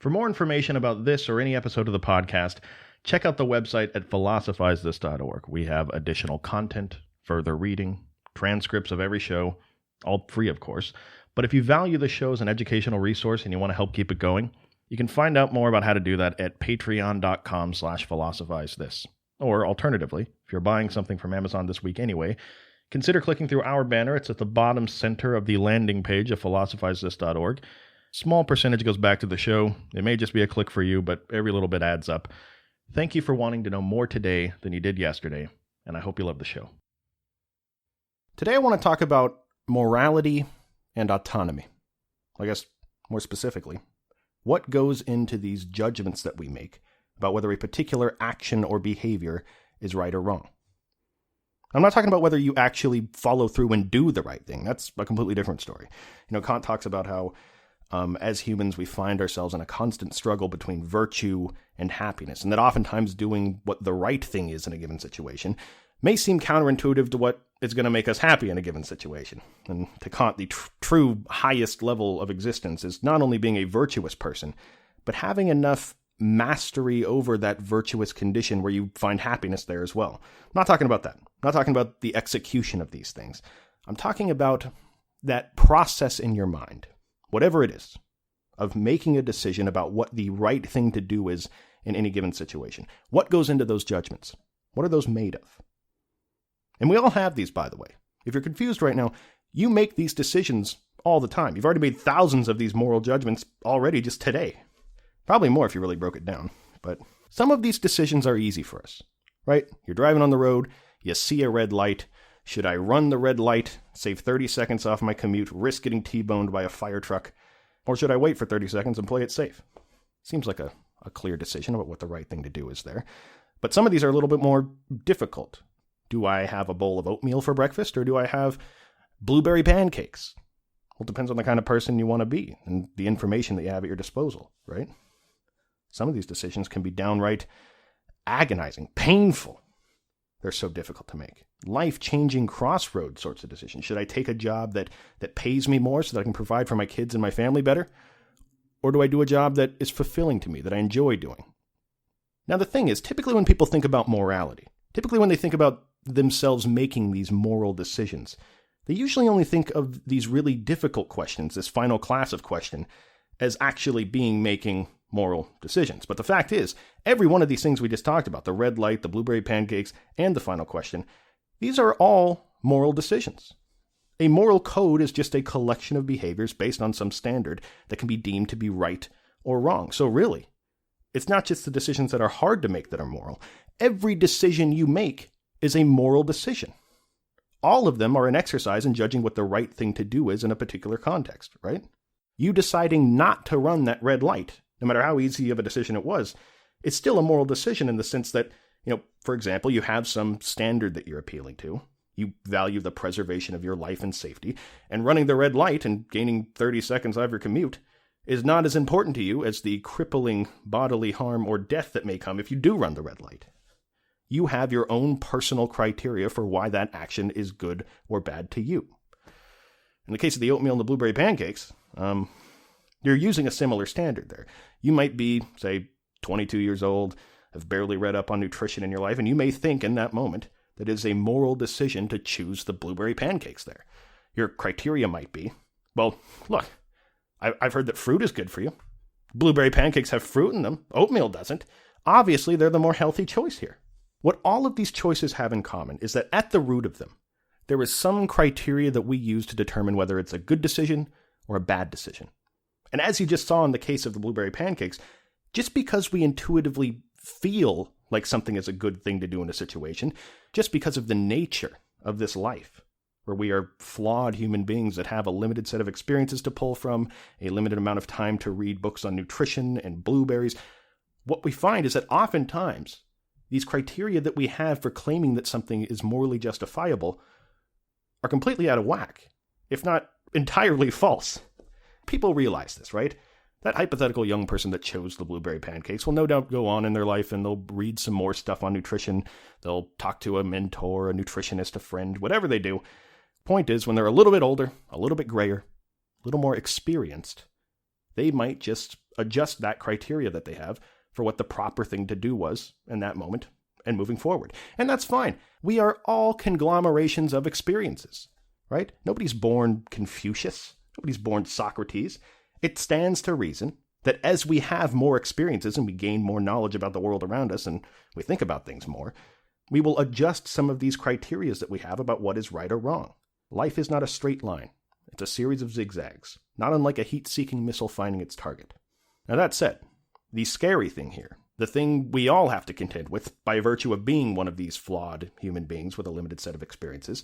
For more information about this or any episode of the podcast, check out the website at philosophizethis.org. We have additional content, further reading, transcripts of every show, all free, of course. But if you value the show as an educational resource and you want to help keep it going, you can find out more about how to do that at patreon.com/philosophizethis. Or alternatively, if you're buying something from Amazon this week anyway, consider clicking through our banner. It's at the bottom center of the landing page of philosophizethis.org. Small percentage goes back to the show. It may just be a click for you, but every little bit adds up. Thank you for wanting to know more today than you did yesterday, and I hope you love the show. Today I want to talk about morality and autonomy. I guess more specifically, what goes into these judgments that we make about whether a particular action or behavior is right or wrong. I'm not talking about whether you actually follow through and do the right thing. That's a completely different story. Kant talks about how as humans, we find ourselves in a constant struggle between virtue and happiness, and that oftentimes doing what the right thing is in a given situation may seem counterintuitive to what is going to make us happy in a given situation. And to Kant, the true highest level of existence is not only being a virtuous person, but having enough mastery over that virtuous condition where you find happiness there as well. I'm not talking about that. I'm not talking about the execution of these things. I'm talking about that process in your mind, whatever it is, of making a decision about what the right thing to do is in any given situation. What goes into those judgments? What are those made of? And we all have these, by the way. If you're confused right now, you make these decisions all the time. You've already made thousands of these moral judgments already just today. Probably more if you really broke it down. But some of these decisions are easy for us, right? You're driving on the road, you see a red light. Should I run the red light, save 30 seconds off my commute, risk getting T-boned by a fire truck? Or should I wait for 30 seconds and play it safe? Seems like a clear decision about what the right thing to do is there. But some of these are a little bit more difficult. Do I have a bowl of oatmeal for breakfast, or do I have blueberry pancakes? Well, it depends on the kind of person you want to be and the information that you have at your disposal, right? Some of these decisions can be downright agonizing, painful. They're so difficult to make. Life-changing crossroad sorts of decisions. Should I take a job that pays me more so that I can provide for my kids and my family better? Or do I do a job that is fulfilling to me, that I enjoy doing? Now, the thing is, typically when people think about morality, typically when they think about themselves making these moral decisions, they usually only think of these really difficult questions, this final class of question, as actually being making moral decisions. But the fact is, every one of these things we just talked about, the red light, the blueberry pancakes, and the final question, these are all moral decisions. A moral code is just a collection of behaviors based on some standard that can be deemed to be right or wrong. So really, it's not just the decisions that are hard to make that are moral. Every decision you make is a moral decision. All of them are an exercise in judging what the right thing to do is in a particular context, right? You deciding not to run that red light, no matter how easy of a decision it was, it's still a moral decision in the sense that, for example, you have some standard that you're appealing to. You value the preservation of your life and safety, and running the red light and gaining 30 seconds out of your commute is not as important to you as the crippling bodily harm or death that may come if you do run the red light. You have your own personal criteria for why that action is good or bad to you. In the case of the oatmeal and the blueberry pancakes, you're using a similar standard there. You might be, say, 22 years old, have barely read up on nutrition in your life, and you may think in that moment that it is a moral decision to choose the blueberry pancakes there. Your criteria might be, well, look, I've heard that fruit is good for you. Blueberry pancakes have fruit in them. Oatmeal doesn't. Obviously, they're the more healthy choice here. What all of these choices have in common is that at the root of them, there is some criteria that we use to determine whether it's a good decision or a bad decision. And as you just saw in the case of the blueberry pancakes, just because we intuitively feel like something is a good thing to do in a situation, just because of the nature of this life, where we are flawed human beings that have a limited set of experiences to pull from, a limited amount of time to read books on nutrition and blueberries, what we find is that oftentimes these criteria that we have for claiming that something is morally justifiable are completely out of whack, if not entirely false. People realize this, right? That hypothetical young person that chose the blueberry pancakes will no doubt go on in their life and they'll read some more stuff on nutrition. They'll talk to a mentor, a nutritionist, a friend, whatever they do. Point is, when they're a little bit older, a little bit grayer, a little more experienced, they might just adjust that criteria that they have for what the proper thing to do was in that moment and moving forward. And that's fine. We are all conglomerations of experiences, right? Nobody's born Confucius. Nobody's born Socrates. It stands to reason that as we have more experiences and we gain more knowledge about the world around us and we think about things more, we will adjust some of these criteria that we have about what is right or wrong. Life is not a straight line. It's a series of zigzags, not unlike a heat-seeking missile finding its target. Now that said, the scary thing here, the thing we all have to contend with by virtue of being one of these flawed human beings with a limited set of experiences,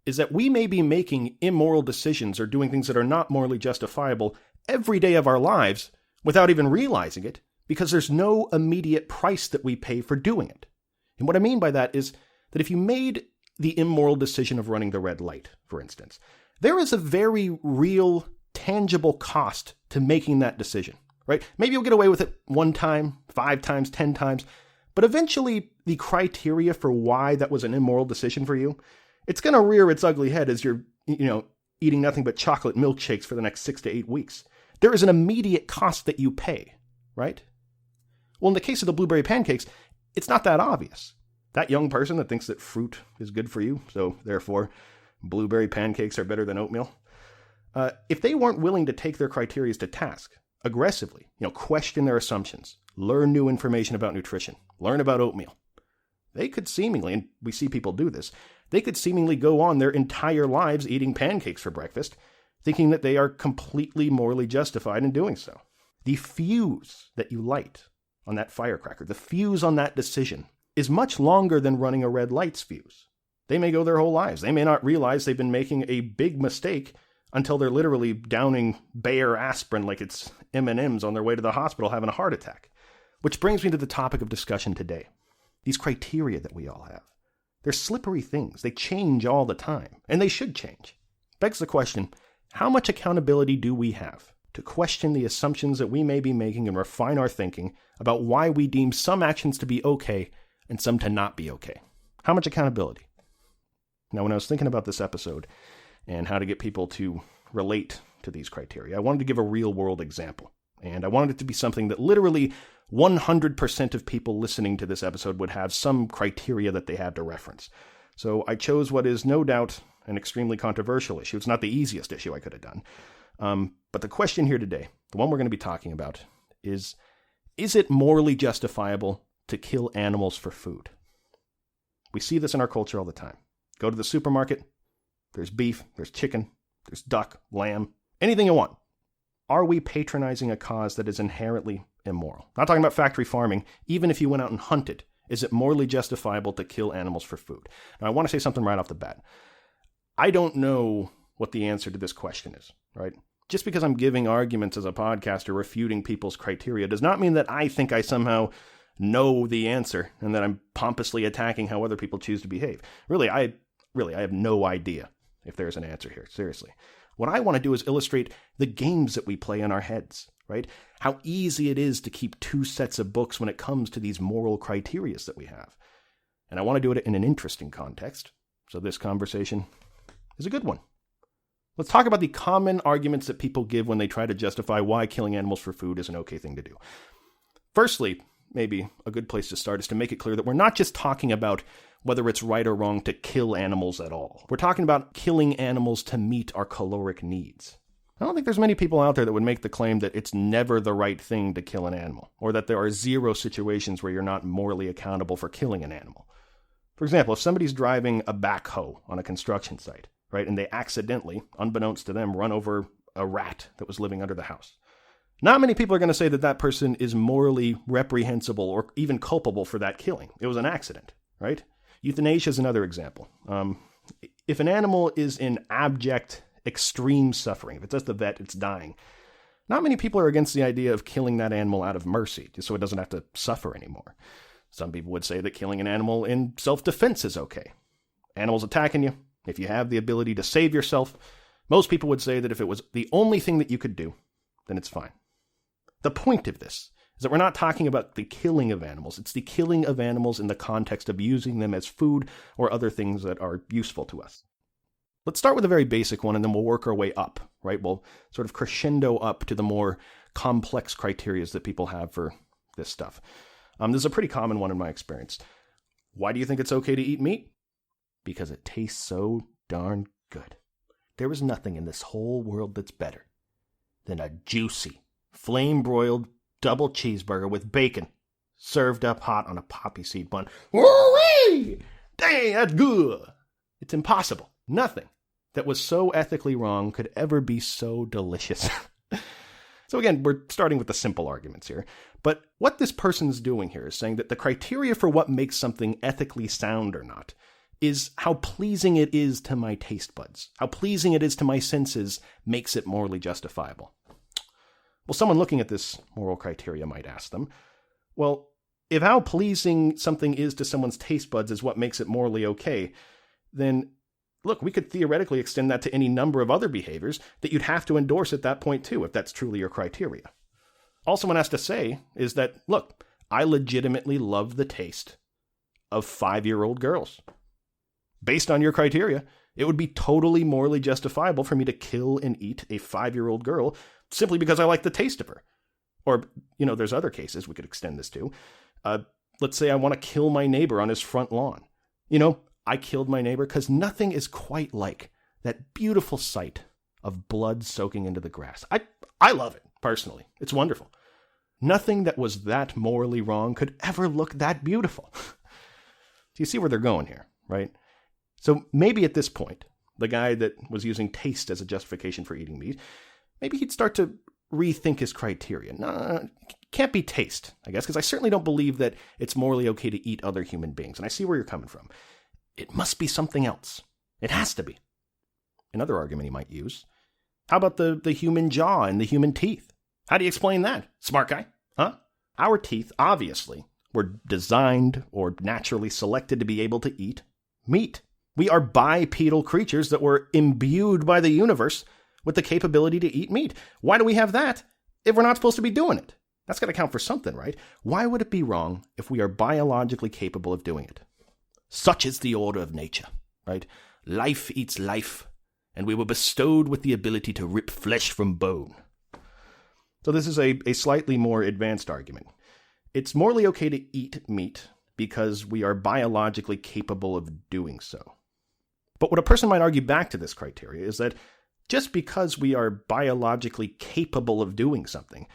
is that we may be making immoral decisions or doing things that are not morally justifiable every day of our lives without even realizing it, because there's no immediate price that we pay for doing it. And what I mean by that is that if you made the immoral decision of running the red light, for instance, there is a very real, tangible cost to making that decision, right? Maybe you'll get away with it 1 time, 5 times, 10 times, but eventually the criteria for why that was an immoral decision for you, it's going to rear its ugly head as you're, eating nothing but chocolate milkshakes for the next 6 to 8 weeks. There is an immediate cost that you pay, right? Well, in the case of the blueberry pancakes, it's not that obvious. That young person that thinks that fruit is good for you, so therefore blueberry pancakes are better than oatmeal, if they weren't willing to take their criteria to task aggressively, question their assumptions, learn new information about nutrition, learn about oatmeal, they could seemingly, and we see people do this, they could seemingly go on their entire lives eating pancakes for breakfast, thinking that they are completely morally justified in doing so. The fuse that you light on that firecracker, the fuse on that decision, is much longer than running a red light's fuse. They may go their whole lives. They may not realize they've been making a big mistake until they're literally downing Bayer aspirin like it's M&Ms on their way to the hospital having a heart attack. Which brings me to the topic of discussion today. These criteria that we all have. They're slippery things. They change all the time, and they should change. Begs the question, how much accountability do we have to question the assumptions that we may be making and refine our thinking about why we deem some actions to be okay and some to not be okay? How much accountability? Now, when I was thinking about this episode and how to get people to relate to these criteria, I wanted to give a real-world example. And I wanted it to be something that literally 100% of people listening to this episode would have some criteria that they have to reference. So I chose what is no doubt an extremely controversial issue. It's not the easiest issue I could have done. But the question here today, the one we're going to be talking about, is it morally justifiable to kill animals for food? We see this in our culture all the time. Go to the supermarket, there's beef, there's chicken, there's duck, lamb, anything you want. Are we patronizing a cause that is inherently immoral? Not talking about factory farming. Even if you went out and hunted, is it morally justifiable to kill animals for food? Now, I want to say something right off the bat. I don't know what the answer to this question is, right? Just because I'm giving arguments as a podcaster refuting people's criteria does not mean that I think I somehow know the answer and that I'm pompously attacking how other people choose to behave. Really, I have no idea if there's an answer here, seriously. What I want to do is illustrate the games that we play in our heads, right? How easy it is to keep 2 sets of books when it comes to these moral criteria that we have. And I want to do it in an interesting context, so this conversation is a good one. Let's talk about the common arguments that people give when they try to justify why killing animals for food is an okay thing to do. Firstly, maybe a good place to start is to make it clear that we're not just talking about whether it's right or wrong to kill animals at all. We're talking about killing animals to meet our caloric needs. I don't think there's many people out there that would make the claim that it's never the right thing to kill an animal, or that there are 0 situations where you're not morally accountable for killing an animal. For example, if somebody's driving a backhoe on a construction site, right, and they accidentally, unbeknownst to them, run over a rat that was living under the house, not many people are going to say that that person is morally reprehensible or even culpable for that killing. It was an accident, right? Euthanasia is another example. If an animal is in abject, extreme suffering, if it's at the vet, it's dying, not many people are against the idea of killing that animal out of mercy, just so it doesn't have to suffer anymore. Some people would say that killing an animal in self-defense is okay. Animals attacking you, if you have the ability to save yourself, most people would say that if it was the only thing that you could do, then it's fine. The point of this is that we're not talking about the killing of animals. It's the killing of animals in the context of using them as food or other things that are useful to us. Let's start with a very basic one, and then we'll work our way up, right? We'll sort of crescendo up to the more complex criterias that people have for this stuff. This is a pretty common one in my experience. Why do you think it's okay to eat meat? Because it tastes so darn good. There is nothing in this whole world that's better than a juicy, flame-broiled double cheeseburger with bacon served up hot on a poppy seed bun. Woo-wee! Dang, that's good. It's impossible. Nothing that was so ethically wrong could ever be so delicious. So again, we're starting with the simple arguments here. But what this person's doing here is saying that the criteria for what makes something ethically sound or not is how pleasing it is to my taste buds. How pleasing it is to my senses makes it morally justifiable. Well, someone looking at this moral criteria might ask them, well, if how pleasing something is to someone's taste buds is what makes it morally okay, then look, we could theoretically extend that to any number of other behaviors that you'd have to endorse at that point too, if that's truly your criteria. All someone has to say is that, look, I legitimately love the taste of 5-year-old girls. Based on your criteria, it would be totally morally justifiable for me to kill and eat a 5-year-old girl simply because I like the taste of her. Or, there's other cases we could extend this to. Let's say I want to kill my neighbor on his front lawn. I killed my neighbor because nothing is quite like that beautiful sight of blood soaking into the grass. I love it, personally. It's wonderful. Nothing that was that morally wrong could ever look that beautiful. Do you see where they're going here, right? So maybe at this point, the guy that was using taste as a justification for eating meat, maybe he'd start to rethink his criteria. No, it can't be taste, I guess, because I certainly don't believe that it's morally okay to eat other human beings, and I see where you're coming from. It must be something else. It has to be. Another argument he might use. How about the human jaw and the human teeth? How do you explain that? Smart guy? Huh? Our teeth, obviously, were designed or naturally selected to be able to eat meat. We are bipedal creatures that were imbued by the universe with the capability to eat meat. Why do we have that if we're not supposed to be doing it? That's got to count for something, right? Why would it be wrong if we are biologically capable of doing it? Such is the order of nature, right? Life eats life, and we were bestowed with the ability to rip flesh from bone. So this is a slightly more advanced argument. It's morally okay to eat meat because we are biologically capable of doing so. But what a person might argue back to this criteria is that just because we are biologically capable of doing something,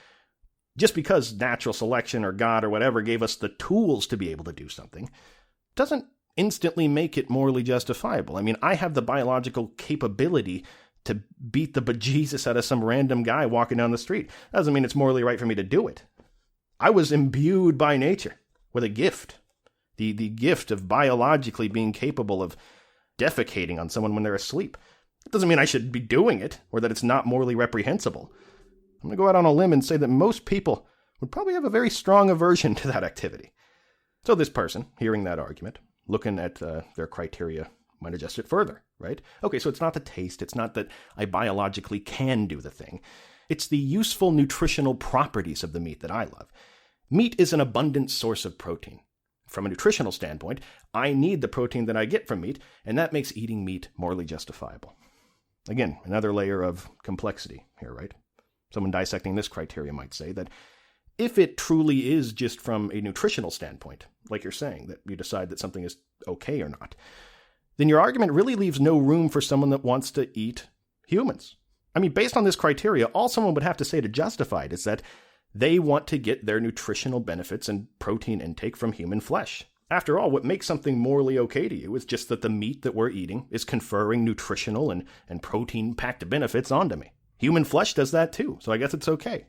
just because natural selection or God or whatever gave us the tools to be able to do something, doesn't instantly make it morally justifiable. I mean, I have the biological capability to beat the bejesus out of some random guy walking down the street. That doesn't mean it's morally right for me to do it. I was imbued by nature with a gift. The gift of biologically being capable of defecating on someone when they're asleep. It doesn't mean I should be doing it, or that it's not morally reprehensible. I'm going to go out on a limb and say that most people would probably have a very strong aversion to that activity. So this person, hearing that argument, looking at their criteria, might adjust it further, right? Okay, so it's not the taste, it's not that I biologically can do the thing. It's the useful nutritional properties of the meat that I love. Meat is an abundant source of protein. From a nutritional standpoint, I need the protein that I get from meat, and that makes eating meat morally justifiable. Again, another layer of complexity here, right? Someone dissecting this criteria might say that if it truly is just from a nutritional standpoint, like you're saying, that you decide that something is okay or not, then your argument really leaves no room for someone that wants to eat humans. I mean, based on this criteria, all someone would have to say to justify it is that they want to get their nutritional benefits and protein intake from human flesh. After all, what makes something morally okay to you is just that the meat that we're eating is conferring nutritional and protein-packed benefits onto me. Human flesh does that too, so I guess it's okay.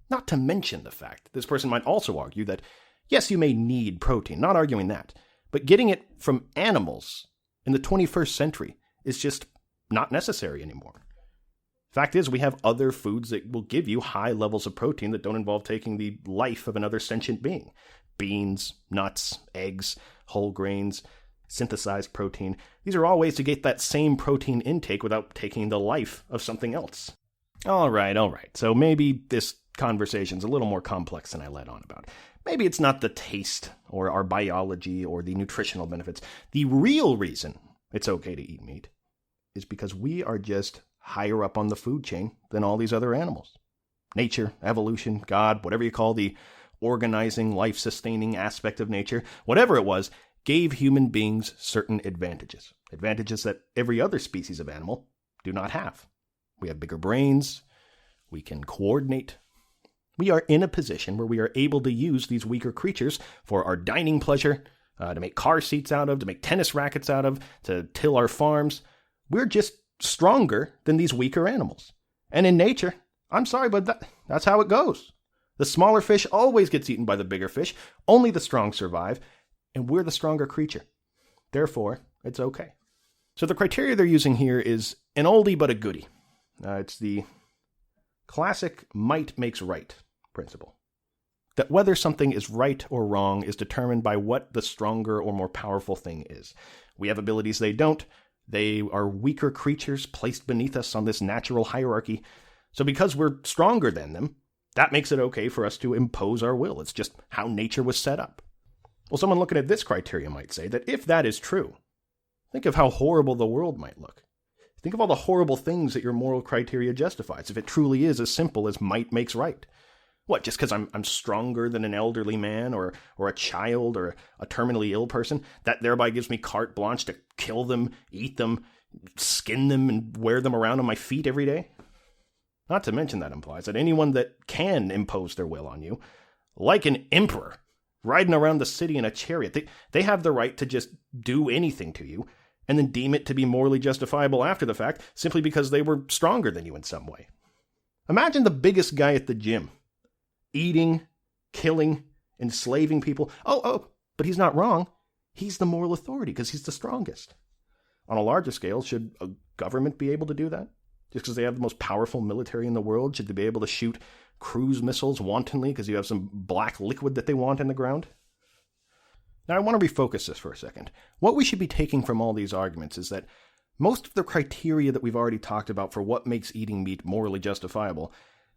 Not to mention the fact that this person might also argue that, yes, you may need protein, not arguing that, but getting it from animals in the 21st century is just not necessary anymore. Fact is, we have other foods that will give you high levels of protein that don't involve taking the life of another sentient being. Beans, nuts, eggs, whole grains, synthesized protein. These are all ways to get that same protein intake without taking the life of something else. All right. So maybe this conversation's a little more complex than I let on about. Maybe it's not the taste or our biology or the nutritional benefits. The real reason it's okay to eat meat is because we are just higher up on the food chain than all these other animals. nature, evolution, God, whatever you call the organizing, life-sustaining aspect of nature, whatever it was, gave human beings certain advantages. Advantages that every other species of animal do not have. We have bigger brains. We can coordinate. We are in a position where we are able to use these weaker creatures for our dining pleasure, to make car seats out of, to make tennis rackets out of, to till our farms. We're just stronger than these weaker animals. And in nature, I'm sorry, but that's how it goes. The smaller fish always gets eaten by the bigger fish. Only the strong survive, and we're the stronger creature. Therefore, it's okay. So the criteria they're using here is an oldie but a goodie. It's the classic might makes right principle. That whether something is right or wrong is determined by what the stronger or more powerful thing is. We have abilities they don't. They are weaker creatures placed beneath us on this natural hierarchy. So because we're stronger than them, that makes it okay for us to impose our will. It's just how nature was set up. Well, someone looking at this criteria might say that if that is true, think of how horrible the world might look. Think of all the horrible things that your moral criteria justifies, if it truly is as simple as might makes right. What, just because I'm stronger than an elderly man or a child or a terminally ill person, that thereby gives me carte blanche to kill them, eat them, skin them, and wear them around on my feet every day? Not to mention that implies that anyone that can impose their will on you, like an emperor, riding around the city in a chariot, they have the right to just do anything to you, and then deem it to be morally justifiable after the fact, simply because they were stronger than you in some way. Imagine the biggest guy at the gym, eating, killing, enslaving people. But he's not wrong. He's the moral authority because he's the strongest. On a larger scale, should a government be able to do that? Just because they have the most powerful military in the world, should they be able to shoot cruise missiles wantonly because you have some black liquid that they want in the ground? Now, I want to refocus this for a second. What we should be taking from all these arguments is that most of the criteria that we've already talked about for what makes eating meat morally justifiable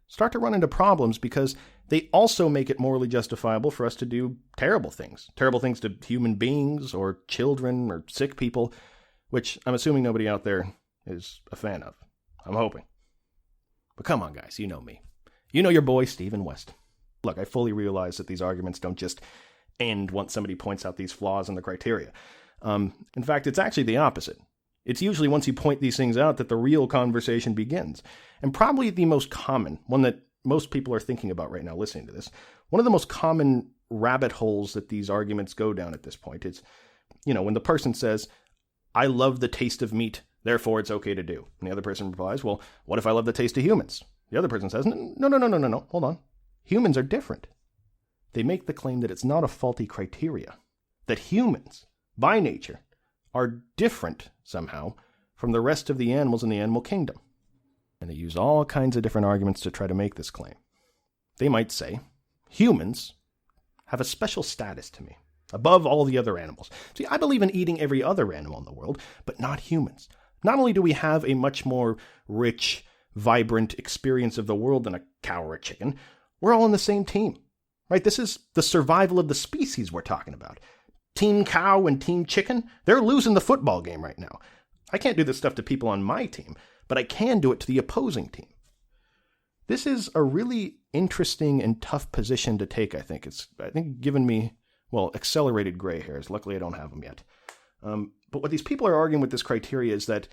start to run into problems because they also make it morally justifiable for us to do terrible things to human beings or children or sick people, which I'm assuming nobody out there is a fan of. I'm hoping. But come on, guys, you know me. You know your boy, Stephen West. Look, I fully realize that these arguments don't just end once somebody points out these flaws in the criteria. In fact, it's actually the opposite. It's usually once you point these things out that the real conversation begins. And probably the most common, one that most people are thinking about right now listening to this, one of the most common rabbit holes that these arguments go down at this point is, when the person says, I love the taste of meat, therefore it's okay to do. And the other person replies, well, what if I love the taste of humans? The other person says, no, hold on. Humans are different. They make the claim that it's not a faulty criteria, that humans, by nature, are different somehow from the rest of the animals in the animal kingdom. And they use all kinds of different arguments to try to make this claim. They might say, humans have a special status to me, above all the other animals. See, I believe in eating every other animal in the world, but not humans. Not only do we have a much more rich, vibrant experience of the world than a cow or a chicken, we're all on the same team, right? This is the survival of the species we're talking about. Team cow and team chicken, they're losing the football game right now. I can't do this stuff to people on my team, but I can do it to the opposing team. This is a really interesting and tough position to take, I think. It's given me, accelerated gray hairs. Luckily, I don't have them yet. But what these people are arguing with this criteria is that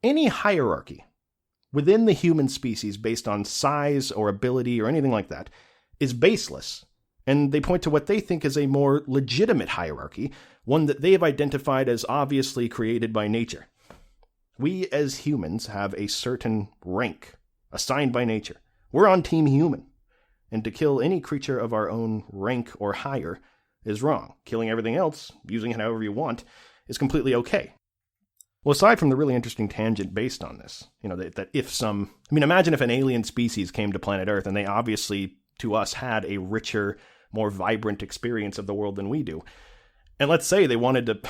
any hierarchy within the human species based on size or ability or anything like that is baseless. And they point to what they think is a more legitimate hierarchy, one that they have identified as obviously created by nature. We as humans have a certain rank assigned by nature. We're on Team Human. And to kill any creature of our own rank or higher is wrong. Killing everything else, using it however you want, is completely okay. Well, aside from the really interesting tangent based on this, that if imagine if an alien species came to planet Earth and they obviously, to us, had a richer, more vibrant experience of the world than we do. And let's say they wanted to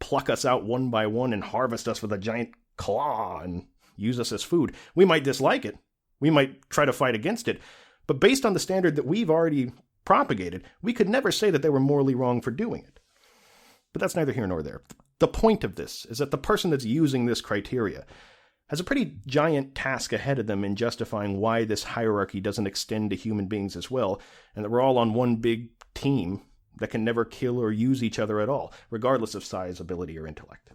pluck us out one by one and harvest us with a giant claw and use us as food. We might dislike it. We might try to fight against it. But based on the standard that we've already propagated, we could never say that they were morally wrong for doing it. But that's neither here nor there. The point of this is that the person that's using this criteria has a pretty giant task ahead of them in justifying why this hierarchy doesn't extend to human beings as well, and that we're all on one big team that can never kill or use each other at all, regardless of size, ability, or intellect.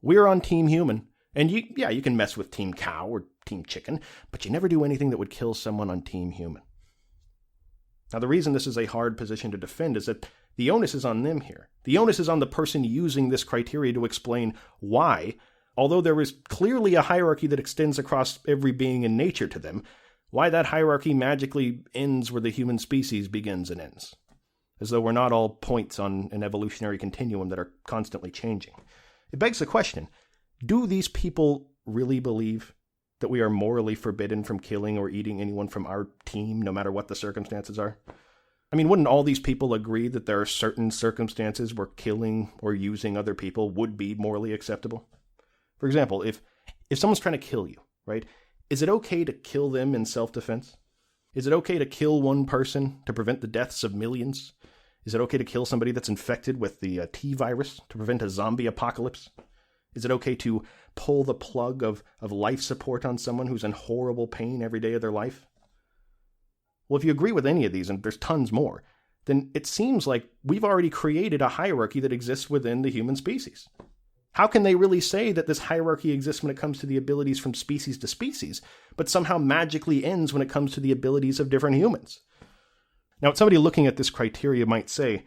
We're on Team Human, and you can mess with Team Cow or Team Chicken, but you never do anything that would kill someone on Team Human. Now, the reason this is a hard position to defend is that the onus is on them here. The onus is on the person using this criteria to explain why, although there is clearly a hierarchy that extends across every being in nature to them, why that hierarchy magically ends where the human species begins and ends. As though we're not all points on an evolutionary continuum that are constantly changing. It begs the question, do these people really believe that we are morally forbidden from killing or eating anyone from our team, no matter what the circumstances are? I mean, wouldn't all these people agree that there are certain circumstances where killing or using other people would be morally acceptable? For example, if someone's trying to kill you, right, is it okay to kill them in self-defense? Is it okay to kill one person to prevent the deaths of millions? Is it okay to kill somebody that's infected with the T virus to prevent a zombie apocalypse? Is it okay to pull the plug of life support on someone who's in horrible pain every day of their life? Well, if you agree with any of these, and there's tons more, then it seems like we've already created a hierarchy that exists within the human species. How can they really say that this hierarchy exists when it comes to the abilities from species to species, but somehow magically ends when it comes to the abilities of different humans? Now, what somebody looking at this criteria might say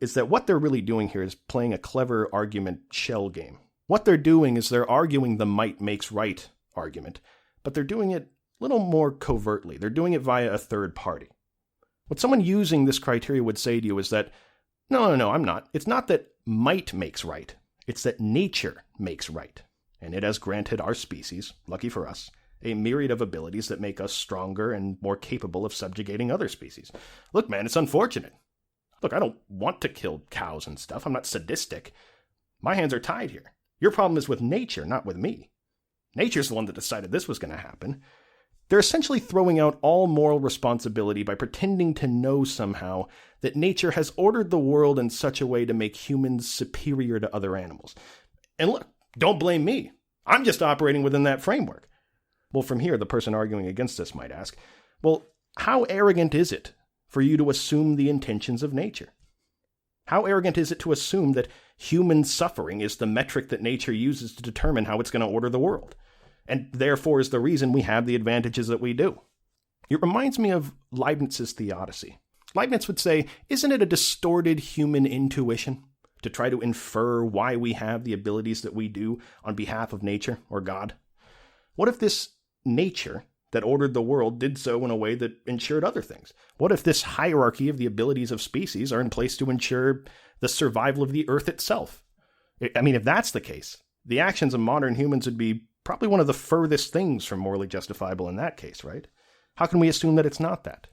is that what they're really doing here is playing a clever argument shell game. What they're doing is they're arguing the might makes right argument, but they're doing it a little more covertly. They're doing it via a third party. What someone using this criteria would say to you is that, no, I'm not. It's not that might makes right. It's that nature makes right. And it has granted our species, lucky for us, a myriad of abilities that make us stronger and more capable of subjugating other species. Look, man, it's unfortunate. Look, I don't want to kill cows and stuff. I'm not sadistic. My hands are tied here. Your problem is with nature, not with me. Nature's the one that decided this was going to happen. They're essentially throwing out all moral responsibility by pretending to know somehow that nature has ordered the world in such a way to make humans superior to other animals. And look, don't blame me. I'm just operating within that framework. Well, from here, the person arguing against this might ask, well, how arrogant is it for you to assume the intentions of nature? How arrogant is it to assume that human suffering is the metric that nature uses to determine how it's going to order the world, and therefore is the reason we have the advantages that we do? It reminds me of Leibniz's theodicy. Leibniz would say, isn't it a distorted human intuition to try to infer why we have the abilities that we do on behalf of nature or God? What if this nature that ordered the world did so in a way that ensured other things? What if this hierarchy of the abilities of species are in place to ensure the survival of the earth itself? I mean, if that's the case, the actions of modern humans would be probably one of the furthest things from morally justifiable in that case, right? How can we assume that it's not that?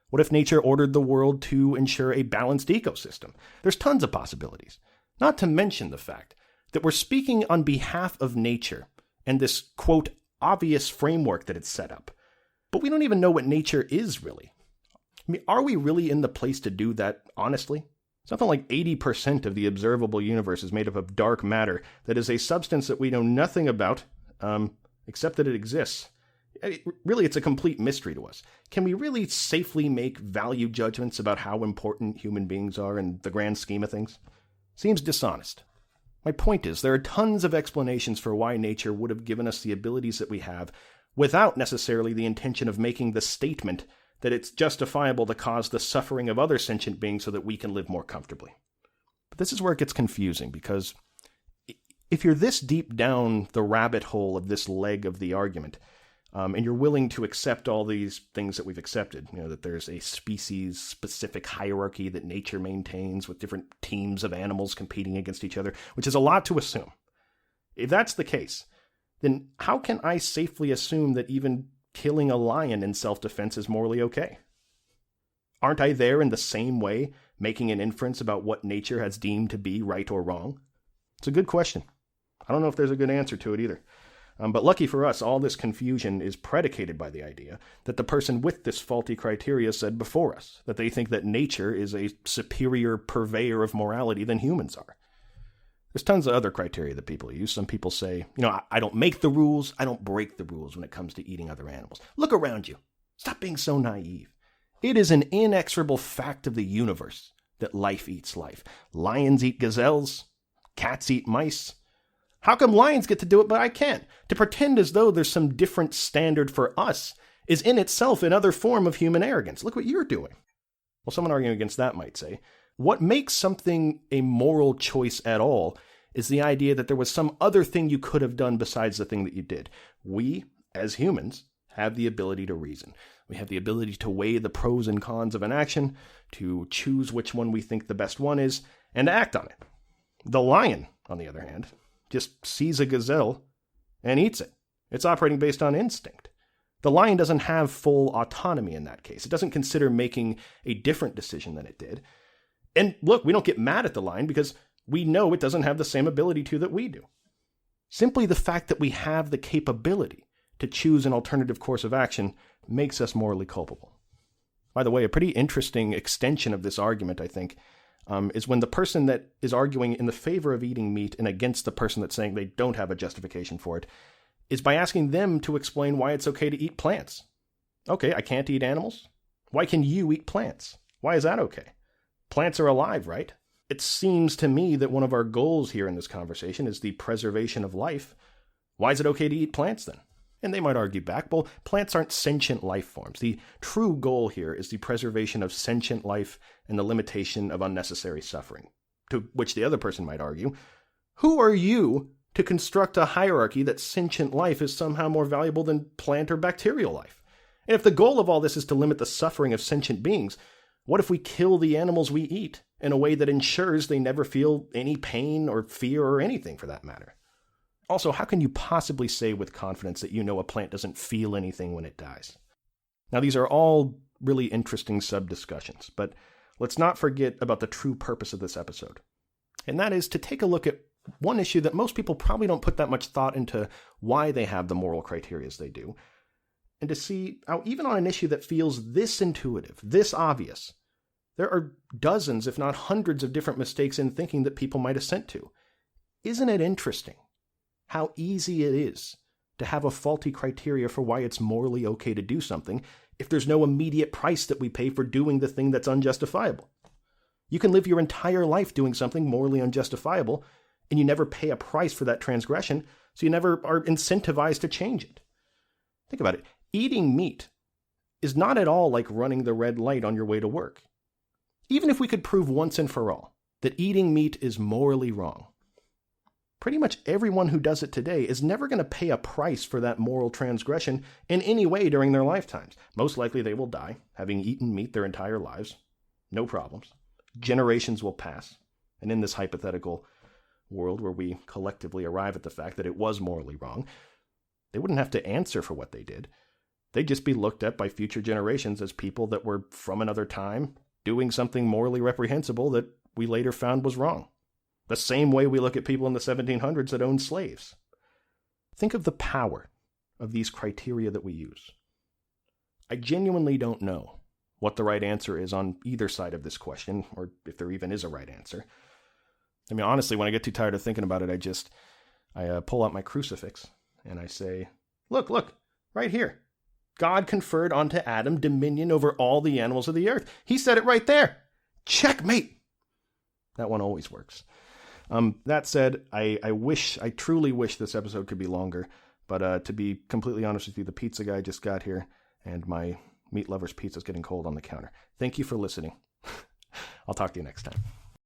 What if nature ordered the world to ensure a balanced ecosystem? There's tons of possibilities. Not to mention the fact that we're speaking on behalf of nature and this, quote, obvious framework that it's set up. But we don't even know what nature is, really. I mean, are we really in the place to do that, honestly? Something like 80% of the observable universe is made up of dark matter that is a substance that we know nothing about, except that it exists. Really, it's a complete mystery to us. Can we really safely make value judgments about how important human beings are in the grand scheme of things? Seems dishonest. My point is, there are tons of explanations for why nature would have given us the abilities that we have without necessarily the intention of making the statement that it's justifiable to cause the suffering of other sentient beings so that we can live more comfortably. But this is where it gets confusing, because if you're this deep down the rabbit hole of this leg of the argument, and you're willing to accept all these things that we've accepted, that there's a species-specific hierarchy that nature maintains with different teams of animals competing against each other, which is a lot to assume. If that's the case, then how can I safely assume that even killing a lion in self-defense is morally okay? Aren't I there in the same way making an inference about what nature has deemed to be right or wrong? It's a good question. I don't know if there's a good answer to it either. But lucky for us, all this confusion is predicated by the idea that the person with this faulty criteria said before us, that they think that nature is a superior purveyor of morality than humans are. There's tons of other criteria that people use. Some people say, I don't make the rules, I don't break the rules when it comes to eating other animals. Look around you. Stop being so naive. It is an inexorable fact of the universe that life eats life. Lions eat gazelles. Cats eat mice. How come lions get to do it but I can't? To pretend as though there's some different standard for us is in itself another form of human arrogance. Look what you're doing. Well, someone arguing against that might say, what makes something a moral choice at all is the idea that there was some other thing you could have done besides the thing that you did. We, as humans, have the ability to reason. We have the ability to weigh the pros and cons of an action, to choose which one we think the best one is, and to act on it. The lion, on the other hand, just sees a gazelle and eats it. It's operating based on instinct. The lion doesn't have full autonomy in that case. It doesn't consider making a different decision than it did. And look, we don't get mad at the lion because we know it doesn't have the same ability to that we do. Simply the fact that we have the capability to choose an alternative course of action makes us morally culpable. By the way, a pretty interesting extension of this argument, I think, is when the person that is arguing in the favor of eating meat and against the person that's saying they don't have a justification for it, is by asking them to explain why it's okay to eat plants. Okay, I can't eat animals. Why can you eat plants? Why is that okay? Plants are alive, right? It seems to me that one of our goals here in this conversation is the preservation of life. Why is it okay to eat plants then? And they might argue back, well, plants aren't sentient life forms. The true goal here is the preservation of sentient life and the limitation of unnecessary suffering. To which the other person might argue, who are you to construct a hierarchy that sentient life is somehow more valuable than plant or bacterial life? And if the goal of all this is to limit the suffering of sentient beings, what if we kill the animals we eat in a way that ensures they never feel any pain or fear or anything for that matter? Also, how can you possibly say with confidence that you know a plant doesn't feel anything when it dies? Now, these are all really interesting sub-discussions, but let's not forget about the true purpose of this episode. And that is to take a look at one issue that most people probably don't put that much thought into why they have the moral criteria as they do, and to see how even on an issue that feels this intuitive, this obvious, there are dozens, if not hundreds of different mistakes in thinking that people might assent to. Isn't it interesting how easy it is to have a faulty criteria for why it's morally okay to do something if there's no immediate price that we pay for doing the thing that's unjustifiable? You can live your entire life doing something morally unjustifiable, and you never pay a price for that transgression, so you never are incentivized to change it. Think about it. Eating meat is not at all like running the red light on your way to work. Even if we could prove once and for all that eating meat is morally wrong, pretty much everyone who does it today is never going to pay a price for that moral transgression in any way during their lifetimes. Most likely they will die, having eaten meat their entire lives. No problems. Generations will pass. And in this hypothetical world where we collectively arrive at the fact that it was morally wrong, they wouldn't have to answer for what they did. They'd just be looked at by future generations as people that were from another time doing something morally reprehensible that we later found was wrong. The same way we look at people in the 1700s that owned slaves. Think of the power of these criteria that we use. I genuinely don't know what the right answer is on either side of this question, or if there even is a right answer. I mean, honestly, when I get too tired of thinking about it, I pull out my crucifix and I say, look, right here. God conferred onto Adam dominion over all the animals of the earth. He said it right there. Checkmate. That one always works. That said, I truly wish this episode could be longer, but to be completely honest with you, the pizza guy just got here, and my meat lover's pizza is getting cold on the counter. Thank you for listening. I'll talk to you next time.